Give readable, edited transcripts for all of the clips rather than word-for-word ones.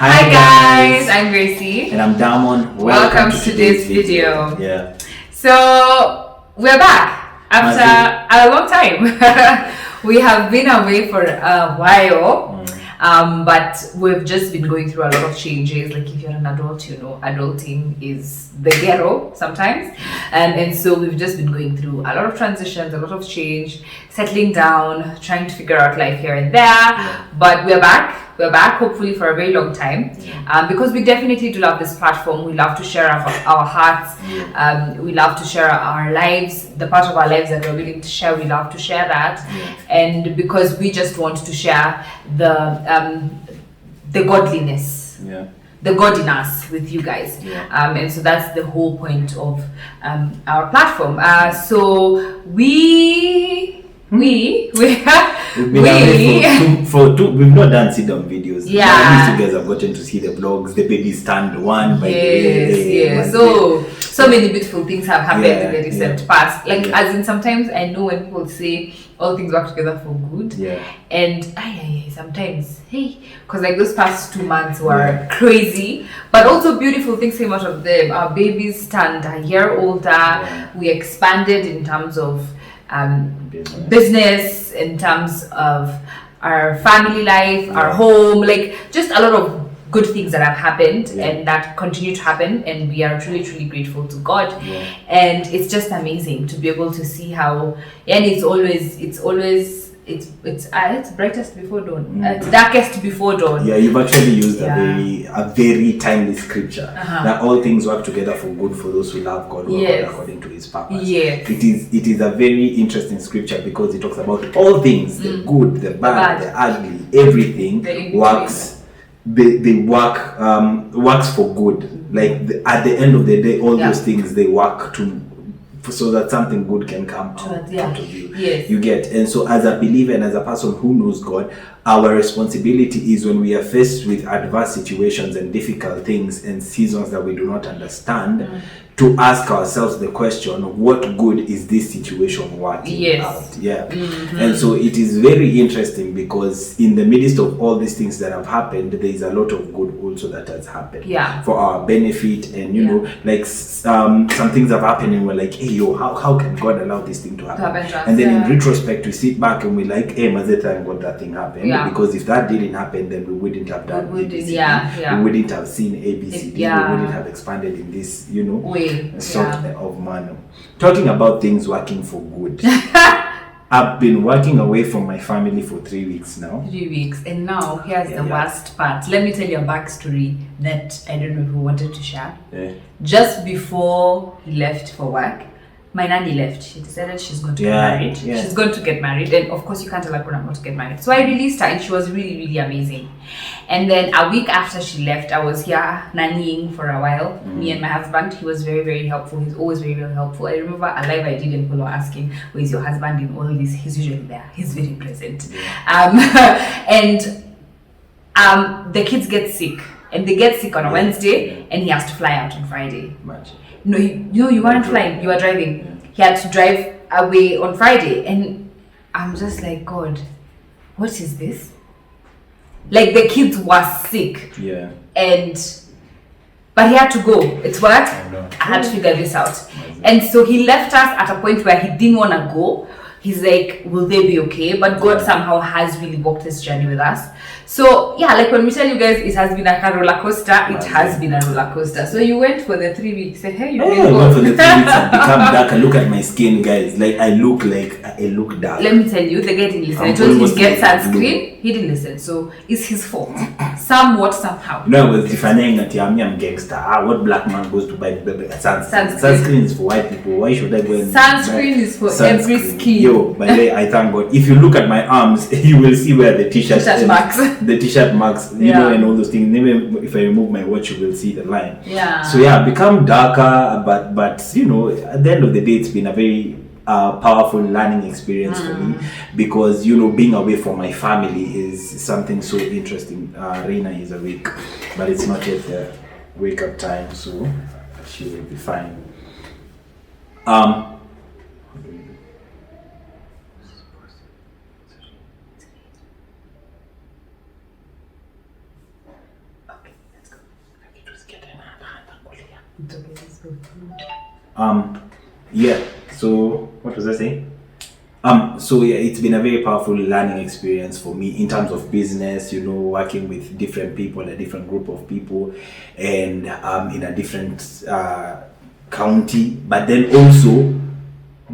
Hi guys, I'm Gracie. And I'm Damon. Welcome to today's video. Yeah. So we're back after a long time. We have been away for a while. But we've just been going through a lot of changes. Like if you're an adult, you know, adulting is the ghetto sometimes. And so we've just been going through a lot of transitions, a lot of change, settling down, trying to figure out life here and there. Yeah. But we're back. We're back, hopefully for a very long time, because we definitely do love this platform. We love to share our hearts. We love to share our lives, the part of our lives that we're willing to share. We love to share that, and because we just want to share the godliness, the God in us with you guys, and so that's the whole point of our platform. So we've been away for two. We've not done sit-down videos. Yeah. At least you guys have gotten to see the vlogs, the baby stand one by yes. So many beautiful things have happened in the recent past. Like as in sometimes I know when people say all things work together for good. And sometimes because like those past 2 months were crazy, but also beautiful things came out of them. Our babies turned a year older. We expanded in terms of business, in terms of our family life, our home, like just a lot of good things that have happened and that continue to happen, and we are truly grateful to God. And it's just amazing to be able to see how, and it's brightest before dawn, it's darkest before dawn. You've actually used a very timely scripture that all things work together for good for those who love God, who are according to His purpose. It is a very interesting scripture because it talks about all things, the good, the bad, the ugly, everything works. They works for good. Like at the end of the day, all those things they work so that something good can come out of you. You get. And so as a believer and as a person who knows God, our responsibility is when we are faced with adverse situations and difficult things and seasons that we do not understand, to ask ourselves the question, what good is this situation working out? And so it is very interesting because in the midst of all these things that have happened, there is a lot of good also that has happened for our benefit. And you know, like some things have happened and we're like, hey yo, how can God allow this thing to happen? And then in retrospect we sit back and we're like, hey, thank God that thing happened, because if that didn't happen, then we wouldn't have done ABCD. We wouldn't have seen ABCD. We wouldn't have expanded in this, you know, way sort of manner. Talking about things working for good. I've been working away from my family for 3 weeks now. 3 weeks, and now here's the worst part. Let me tell you a backstory that I don't know if we wanted to share. Just before he left for work, my nanny left. She decided she's going to get married. She's going to get married, and of course you can't tell her I'm going to get married. So I released her, and she was really amazing. And then a week after she left, I was here nannying for a while. Me and my husband. He was very helpful. He's always very helpful. I remember a live I did, and people were asking, "Where's your husband in all this?" He's usually there. He's very present. And the kids get sick, and they get sick on a Wednesday, and he has to fly out on Friday. No, you weren't flying. You were driving. He had to drive away on Friday, and I'm just like, God, what is this? Like the kids were sick, but he had to go. It's what I had to figure this out, and so he left us at a point where he didn't want to go. He's like, will they be okay? But God somehow has really walked this journey with us. So like when we tell you guys it has been like a roller coaster, it has been a roller coaster. So you went for the 3 weeks. I went for the 3 weeks and become dark. Look at my skin, guys. Like I look dark. Let me tell you, the guy didn't listen. I told him to get sunscreen. He didn't listen. So it's his fault. Somewhat, somehow. No, I was defining that I'm gangster. What black man goes to buy sunscreen? Sunscreen is for white people. Why should I go and sunscreen is for every skin. Yo, by the way, I thank God. If you look at my arms, you will see where the t-shirt marks. The t-shirt marks, you know, and all those things. Even if I remove my watch, you will see the line. So become darker, but you know, at the end of the day, it's been a very powerful learning experience for me, because you know, being away from my family is something so interesting. Reina is awake, but it's not yet the wake up time, so she will be fine. It's okay, let's go. Yeah. So what was I saying? So yeah, it's been a very powerful learning experience for me in terms of business, working with different people, a different group of people, and in a different county, but then also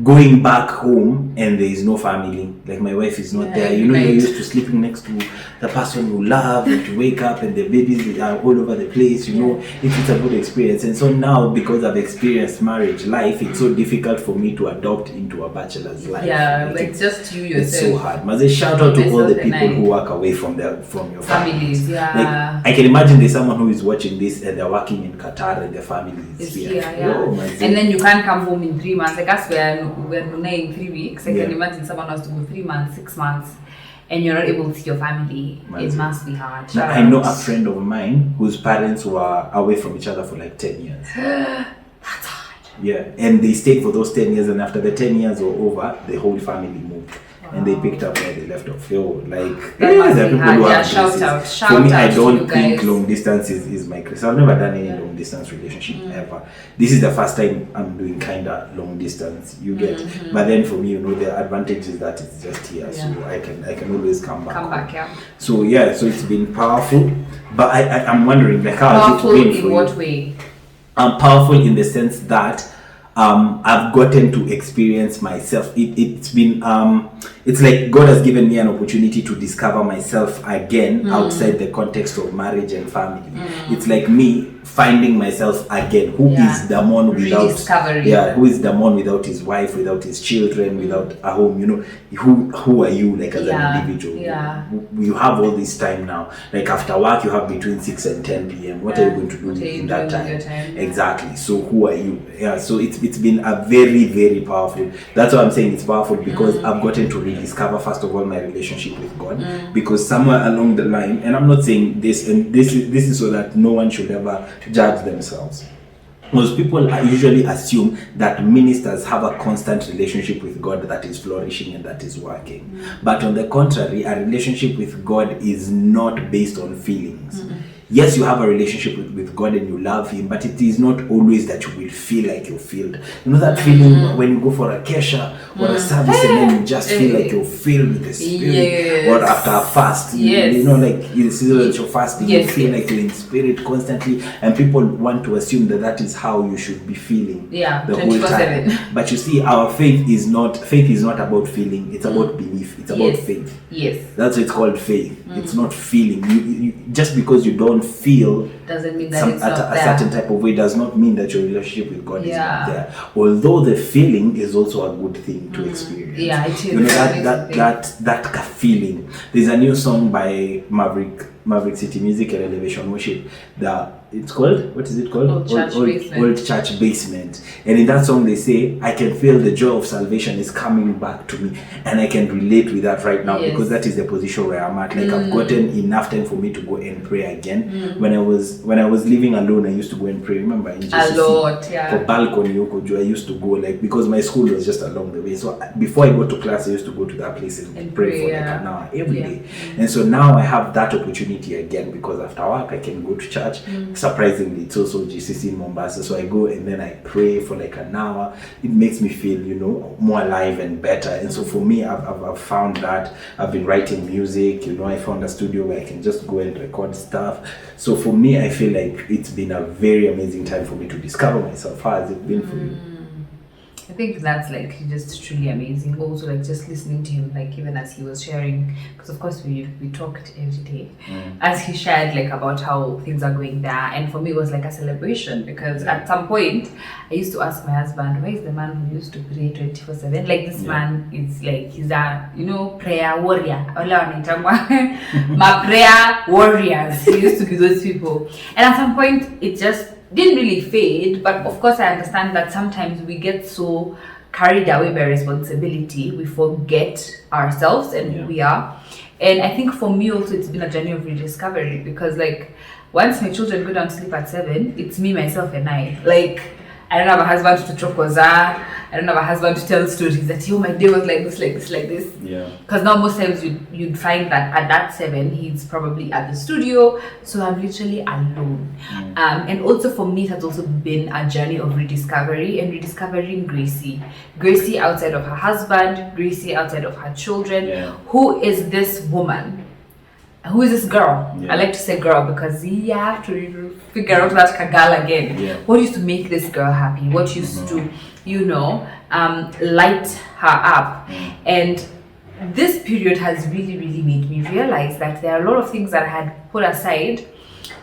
going back home and there is no family, like my wife is not there. You're used to sleeping next to the person you love, and to wake up and the babies are all over the place. It's a good experience. And so now, because I've experienced marriage life, it's so difficult for me to adopt into a bachelor's life. Like just you yourself. It's so hard. Must I shout out to all the people who work away from your families. Yeah. Like, I can imagine there's someone who is watching this and they're working in Qatar and their family is here. And then you can't come home in 3 months. Like us, we're in 3 weeks. I can imagine someone has to go 3 months, 6 months, and you're not able to see your family. It must be hard. Now, I know a friend of mine whose parents were away from each other for like 10 years. That's hard. Yeah, and they stayed for those 10 years, and after the 10 years were over, the whole family moved. And they picked up where they left off. Shout out. For me, I don't think long distance is my case. I've never done any long distance relationship ever. This is the first time I'm doing kind of long distance. You get, but then for me, the advantage is that it's just here, so I can always come back. So so it's been powerful. But I'm wondering, like, how has it been for you? In what way? Powerful in the sense that I've gotten to experience myself. It's been it's like God has given me an opportunity to discover myself again outside the context of marriage and family. It's like me finding myself again. Who is the man without his wife, without his children, without a home? Who are you, like, as an individual? You have all this time now. Like, after work, you have between 6 and 10 p.m. What are you going to do in that time? Exactly. So who are you? So it's been a very, very powerful. That's why I'm saying it's powerful, because I've gotten to rediscover, first of all, my relationship with God. Because somewhere along the line, and I'm not saying this, and this is so that no one should ever judge themselves. Most people usually assume that ministers have a constant relationship with God that is flourishing and that is working. But on the contrary, a relationship with God is not based on feelings. Yes, you have a relationship with God and you love Him, but it is not always that you will feel like you're filled. That feeling when you go for a kesha or a service and then you just feel like you're filled with the Spirit, or after a fast, like in the season that you're fasting, you feel like you're in Spirit constantly, and people want to assume that is how you should be feeling the whole time. But you see, our faith is not about feeling, it's about belief, it's about faith. That's why it's called faith. It's not feeling. You just because you don't feel doesn't mean that it's not a certain type of way does not mean that your relationship with God is not there. Although the feeling is also a good thing to experience. It is. That feeling. There's a new song by Maverick City Music and Elevation Worship. It's called, what is it called? Old Church Basement. And in that song they say, I can feel the joy of salvation is coming back to me. And I can relate with that right now, because that is the position where I'm at. Like, I've gotten enough time for me to go and pray again. When I was living alone, I used to go and pray. Remember, in GCC, a lot, for balcony, I used to go, like, because my school was just along the way. So before I go to class, I used to go to that place and pray for like an hour every day. And so now I have that opportunity again, because after work I can go to church. Surprisingly, it's also GCC in Mombasa, so I go and then I pray for like an hour. It makes me feel, more alive and better. And so for me, I've found that. I've been writing music. I found a studio where I can just go and record stuff. So for me, I feel like it's been a very amazing time for me to discover myself. How has it been for you? I think that's like just truly amazing. Also, like, just listening to him, like, even as he was sharing, because of course we talked every day, as he shared like about how things are going there. And for me, it was like a celebration, because at some point I used to ask my husband, where is the man who used to pray 24/7? Like, this man is like, he's a prayer warrior. My prayer warriors. He used to be those people. And at some point it just didn't really fade, but of course I understand that sometimes we get so carried away by responsibility, we forget ourselves and who we are. And I think for me also, it's been a journey of rediscovery, because like, once my children go down to sleep at 7, it's me, myself and I. Like, I don't have a husband to chokoza, I I don't have a husband to tell stories that, my day was like this, like this, like this. Yeah. Because now most times you'd find that at that 7, he's probably at the studio. So I'm literally alone. And also for me, it has also been a journey of rediscovery and rediscovering Gracie. Gracie outside of her husband, Gracie outside of her children. Yeah. Who is this woman? Who is this girl? Yeah. I like to say girl because you have to figure out that Kagala again. Yeah. What used to make this girl happy? What used to, light her up? And this period has really, really made me realize that there are a lot of things that I had put aside,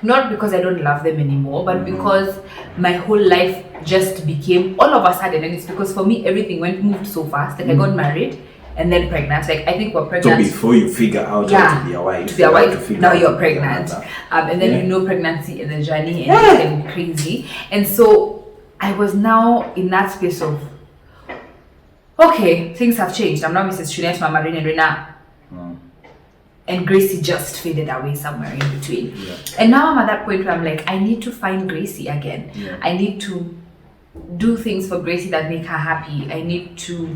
not because I don't love them anymore, but because my whole life just became all of a sudden. And it's because for me, everything moved so fast. Like I got married. And then pregnant. Like I think we're pregnant. So before you figure out how to be a wife, now you're pregnant. And then pregnancy is a journey and it can be crazy. And so I was now in that space of, okay, things have changed. I'm not Mrs. Shunets, Mama Rina. And Gracie just faded away somewhere in between. Yeah. And now I'm at that point where I'm like, I need to find Gracie again. Yeah. I need to do things for Gracie that make her happy. I need to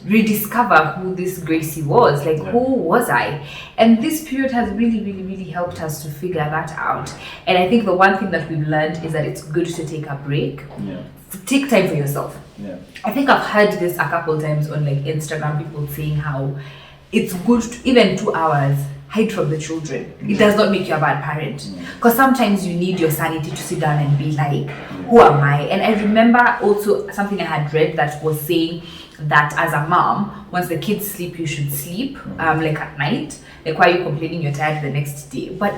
rediscover who this Gracie was. Like, who was I? And this period has really, really, really helped us to figure that out. And I think the one thing that we've learned is that it's good to take a break. Yeah. Take time for yourself. Yeah. I think I've heard this a couple times on like Instagram, people saying how it's good to, even 2 hours, hide from the children. It does not make you a bad parent. Because sometimes you need your sanity to sit down and be like, who am I? And I remember also something I had read that was saying that as a mom, once the kids sleep, you should sleep, like at night. Like, why are you complaining you're tired the next day? But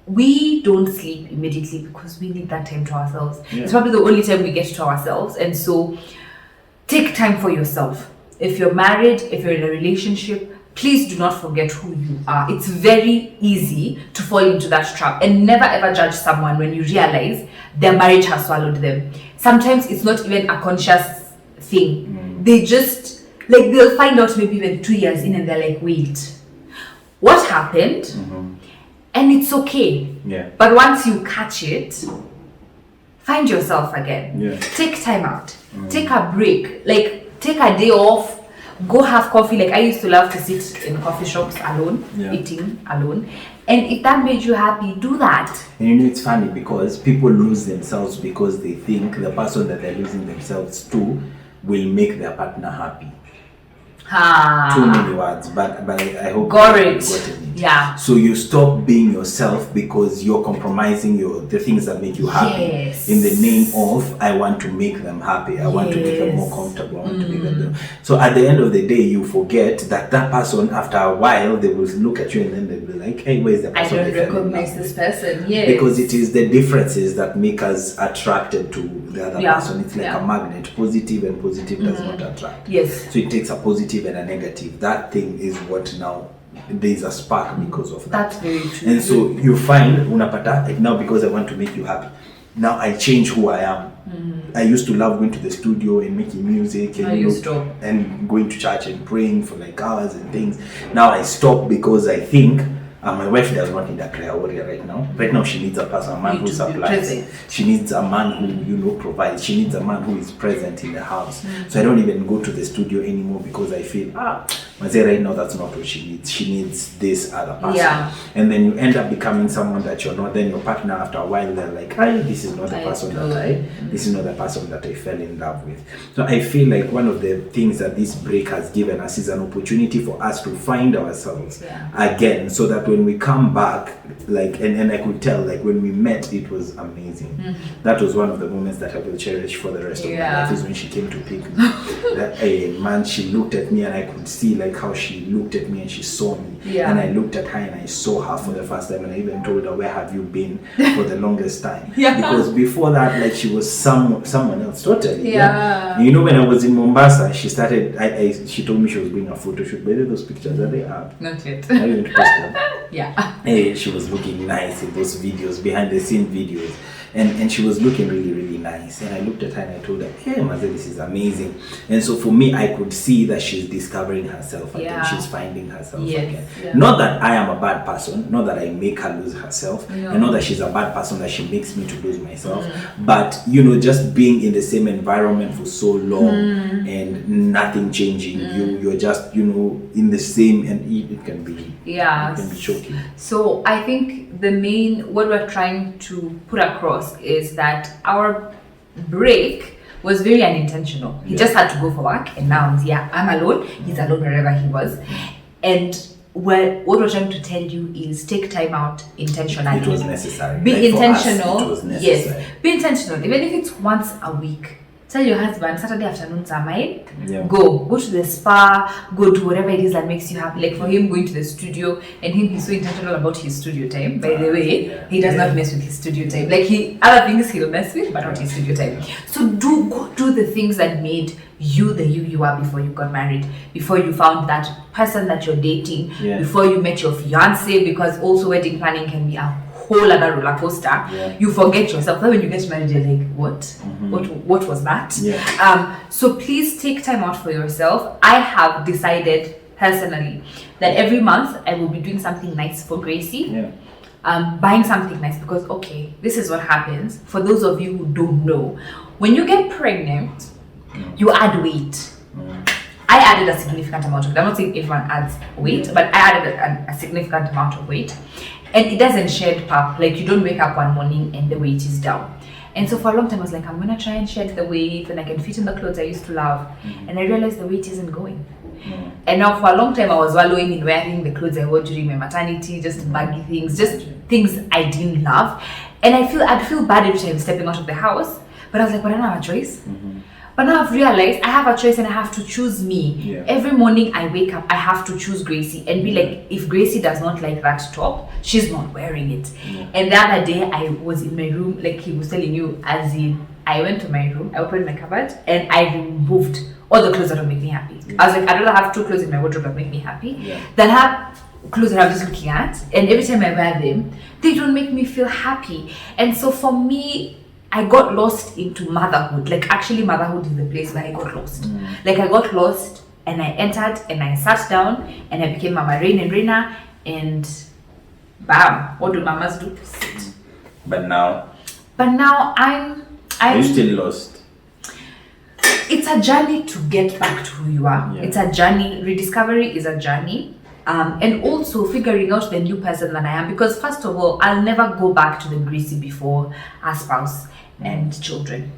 we don't sleep immediately because we need that time to ourselves. Yeah. It's probably the only time we get to ourselves. And so take time for yourself. If you're married, if you're in a relationship, please do not forget who you are. It's very easy to fall into that trap, and never ever judge someone when you realize their marriage has swallowed them. Sometimes it's not even a conscious thing. They just, like, they'll find out maybe even 2 years in and they're like, wait, what happened? And it's okay. Yeah. But once you catch it, find yourself again. Yeah. Take time out. Take a break. Like, take a day off. Go have coffee. Like, I used to love to sit in coffee shops alone, eating alone. And if that made you happy, do that. And you know, it's funny because people lose themselves because they think the person that they're losing themselves to will make their partner happy. Too many words, but I hope got it. Yeah. So you stop being yourself because you're compromising the things that make you happy. Yes. In the name of, I want to make them happy. I want to make them more comfortable. I want to make them. So at the end of the day, you forget that person, after a while, they will look at you and then they'll be like, hey, where's the person? I don't recognize this person. Yes. Because it is the differences that make us attracted to the other person. It's like a magnet. Positive and positive does not attract. Yes. So it takes a positive and a negative. That thing is what now there's a spark because of that. That's very true. And so you find unapata now, because I want to make you happy, now I change who I am. I used to love going to the studio and making music and, and going to church and praying for like hours and things. Now I stop because I think my wife does not need a prayer warrior right now. Right now she needs a person, a man who supplies. She needs a man who provides. She needs a man who is present in the house. So I don't even go to the studio anymore because I feel right now that's not what she needs. She needs this other person. Yeah. And then you end up becoming someone that you're not. Then your partner, after a while, they're like, this is not the person this is not the person that I fell in love with. So I feel like one of the things that this break has given us is an opportunity for us to find ourselves again, so that when we come back, like, and I could tell, like, when we met, it was amazing. That was one of the moments that I will cherish for the rest of my life, is when she came to pick me. That, she looked at me and I could see like how she looked at me and she saw me. And I looked at her and I saw her for the first time, and I even told her, where have you been for the longest time? Because before that, like, she was someone else totally. You know, when I was in Mombasa, she started, she told me she was doing a photo shoot. But those pictures that they have, not yet. I didn't post them. She was looking nice in those videos, behind the scene videos. and she was looking really, really nice. And I looked at her and I told her, hey, Maze, this is amazing. And so for me, I could see that she's discovering herself again. She's finding herself again. Yeah. Not that I am a bad person, not that I make her lose herself, and not that she's a bad person that she makes me to lose myself, but just being in the same environment for so long and nothing changing, you're just in the same, and it can be choking. So I think what we're trying to put across is that our break was very unintentional. He just had to go for work, and now I'm alone. He's alone wherever he was, and what we're trying to tell you is take time out intentionally. It was necessary. Be intentional. It was necessary. Yes, be intentional. Even if it's once a week. Tell your husband Saturday afternoons are mine. Go to the spa, go to whatever it is that makes you happy. Like for him, going to the studio, and he's so intentional about his studio time. By the way, he does not mess with his studio time. Like other things he'll mess with, but not his studio time. So go do the things that made you the you are before you got married, before you found that person that you're dating, before you met your fiance. Because also wedding planning can be a whole other roller coaster. You forget yourself. Then when you get married, you're like, what was that? So please take time out for yourself. I have decided personally that every month I will be doing something nice for Gracie. Buying something nice, because this is what happens. For those of you who don't know, when you get pregnant, you add weight. I added a significant amount of weight. I'm not saying everyone adds weight, but I added a significant amount of weight. And it doesn't shed pap. Like you don't wake up one morning and the weight is down. And so for a long time I was like, I'm gonna try and shed the weight and I can fit in the clothes I used to love. And I realized the weight isn't going. And now for a long time I was wallowing in wearing the clothes I wore during my maternity, just baggy things, just things I didn't love. And I'd feel bad every time stepping out of the house. But I was like, but I don't have a choice. But now I've realized I have a choice and I have to choose me. Every morning I wake up, I have to choose Gracie and be like, if Gracie does not like that top, she's not wearing it. And the other day I was in my room, like he was telling you, as in I went to my room, I opened my cupboard and I removed all the clothes that don't make me happy. I was like, I'd rather have 2 clothes in my wardrobe that make me happy than have clothes that I'm just looking at. And every time I wear them, they don't make me feel happy. And so for me, I got lost into motherhood. Like actually motherhood is the place where I got lost. Like I got lost and I entered and I sat down and I became Mama Rain and Reina, and bam, what do mamas do? Sit. But now I'm are you still lost? It's a journey to get back to who you are. It's a journey. Rediscovery is a journey. And also figuring out the new person that I am, because first of all, I'll never go back to the Gracie before a spouse and children.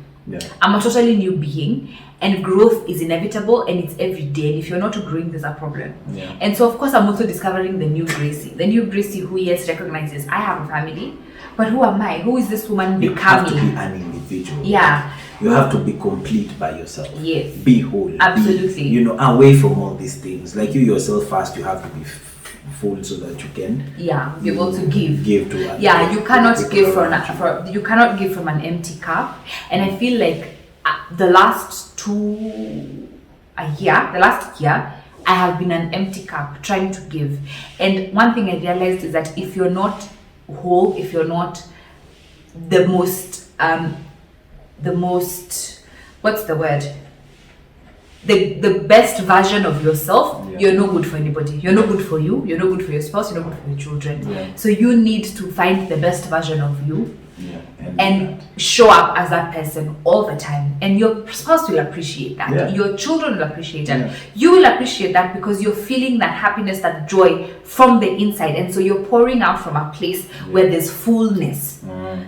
I'm a totally new being, and growth is inevitable and it's every day. And if you're not growing, there's a problem. And so of course I'm also discovering the new Gracie who recognizes I have a family, but who am I? Who is this woman becoming? You have to be an individual. You have to be complete by yourself. Be whole. Absolutely. Be, away from all these things. Like you yourself first, you have to be full so that you can be able to give to others. You cannot give from an empty cup. And I feel like the last year I have been an empty cup trying to give. And one thing I realized is that if you're not whole, if you're not the most what's the word, the best version of yourself, you're no good for anybody. You're no good for you, you're no good for your spouse, you're no good for your children. So you need to find the best version of you and show up as that person all the time, and your spouse will appreciate that. Your children will appreciate that. You will appreciate that because you're feeling that happiness, that joy from the inside, and so you're pouring out from a place where there's fullness,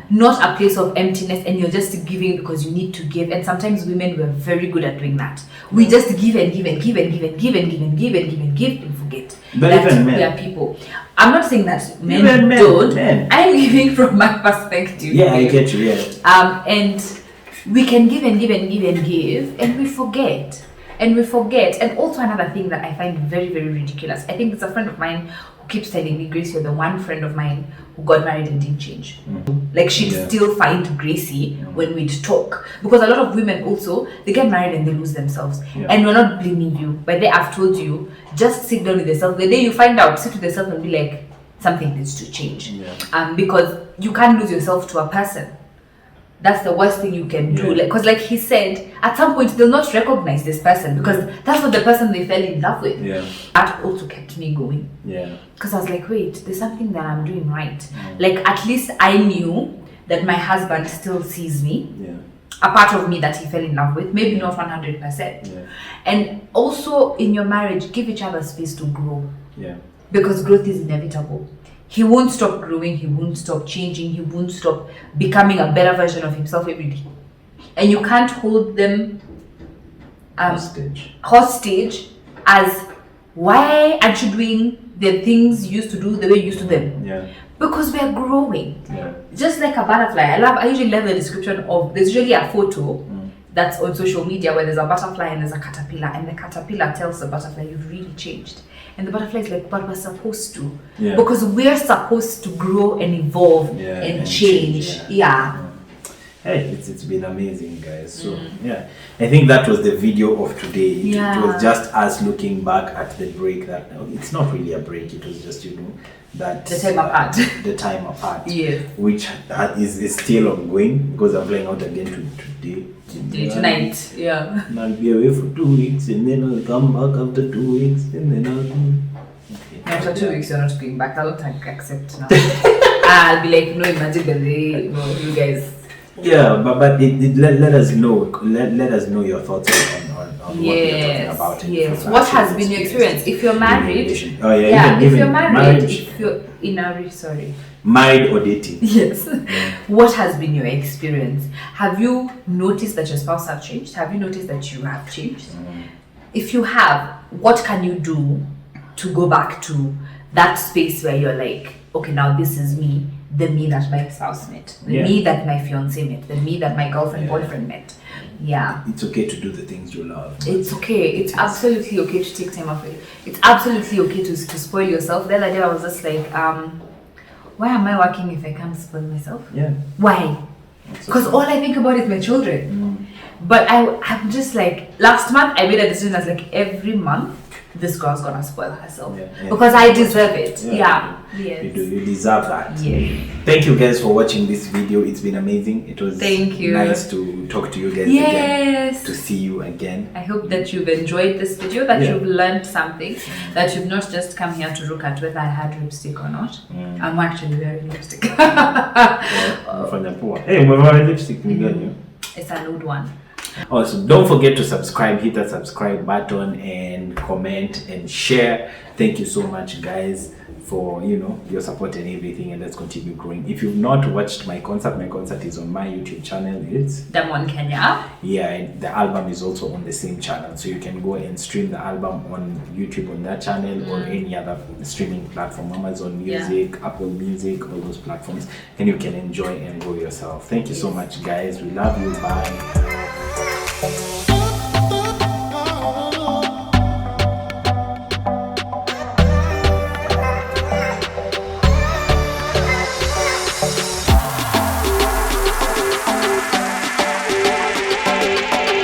not a place of emptiness, and you're just giving because you need to give. And sometimes women, we're very good at doing that. We just give and give and give and give and give and give and give and give and give and forget that we are people. I'm not saying that men don't. I'm giving from my perspective. I get you. And we can give and give and give and give, and we forget. And also another thing that I find very, very ridiculous. I think it's a friend of mine who keeps telling me, Gracie, you're the one friend of mine who got married and didn't change. Like she'd still find Gracie when we'd talk. Because a lot of women also, they get married and they lose themselves. And we're not blaming you. But they have told you, just sit down with yourself. The day you find out, sit with yourself and be like, something needs to change. Because you can't lose yourself to a person. that's the worst thing you can do. Because like he said, at some point they'll not recognize this person because that's not the person they fell in love with. That also kept me going. Because I was like, wait, there's something that I'm doing right. Like at least I knew that my husband still sees me. A part of me that he fell in love with, maybe not 100%. And also in your marriage, give each other space to grow. Because growth is inevitable. He won't stop growing, he won't stop changing, he won't stop becoming a better version of himself every day. And you can't hold them hostage as, why aren't you doing the things you used to do the way you used to them? Because we are growing. Just like a butterfly. I usually love the description of, there's usually a photo that's on social media where there's a butterfly and there's a caterpillar, and the caterpillar tells the butterfly, you've really changed. And the butterfly is like, but we're supposed to. Because we're supposed to grow and evolve and change. Hey, it's been amazing, guys. So I think that was the video of today. It was just us looking back at the break. That it's not really a break. It was just that the time apart. The time apart. Which is still ongoing because I'm flying out again tonight. And I'll be away for 2 weeks, and then I'll come back after 2 weeks, and then I'll be. After 2 weeks, you're not going back. I don't accept now. I'll be like, no, imagine you guys. But let us know. Let us know your thoughts on what you're talking about. What has been your experience? If you're married, if you're married, if you're in a married or dating. What has been your experience? Have you noticed that your spouse have changed? Have you noticed that you have changed? If you have, what can you do to go back to that space where you're like, okay, now this is me, the me that my spouse met, the me that my fiance met, the me that my girlfriend, boyfriend met. It's okay to do the things you love. It's okay. It's absolutely okay to take time off it. It's absolutely okay to spoil yourself. The other day I was just like, why am I working if I can't spoil myself? Why? Because all I think about is my children. But I'm just like, last month I made a decision. I was like, every month this girl's gonna spoil herself because I deserve it. You do. You deserve that. Thank you guys for watching this video. It's been amazing. It was nice to talk to you guys again. To see you again. I hope that you've enjoyed this video, that you've learned something, that you've not just come here to look at whether I had lipstick or not. I'm actually wearing lipstick. Hey, we're wearing lipstick. It's a nude one. Also, don't forget to subscribe, hit that subscribe button and comment and share. Thank you so much, guys, for your support and everything, and let's continue growing. If you've not watched my concert is on my YouTube channel. It's Demon Kenya. And the album is also on the same channel, so you can go and stream the album on YouTube on that channel or any other streaming platform, Amazon Music, Apple Music, all those platforms, and you can enjoy and grow yourself. Thank you so much, guys. We love you. Bye.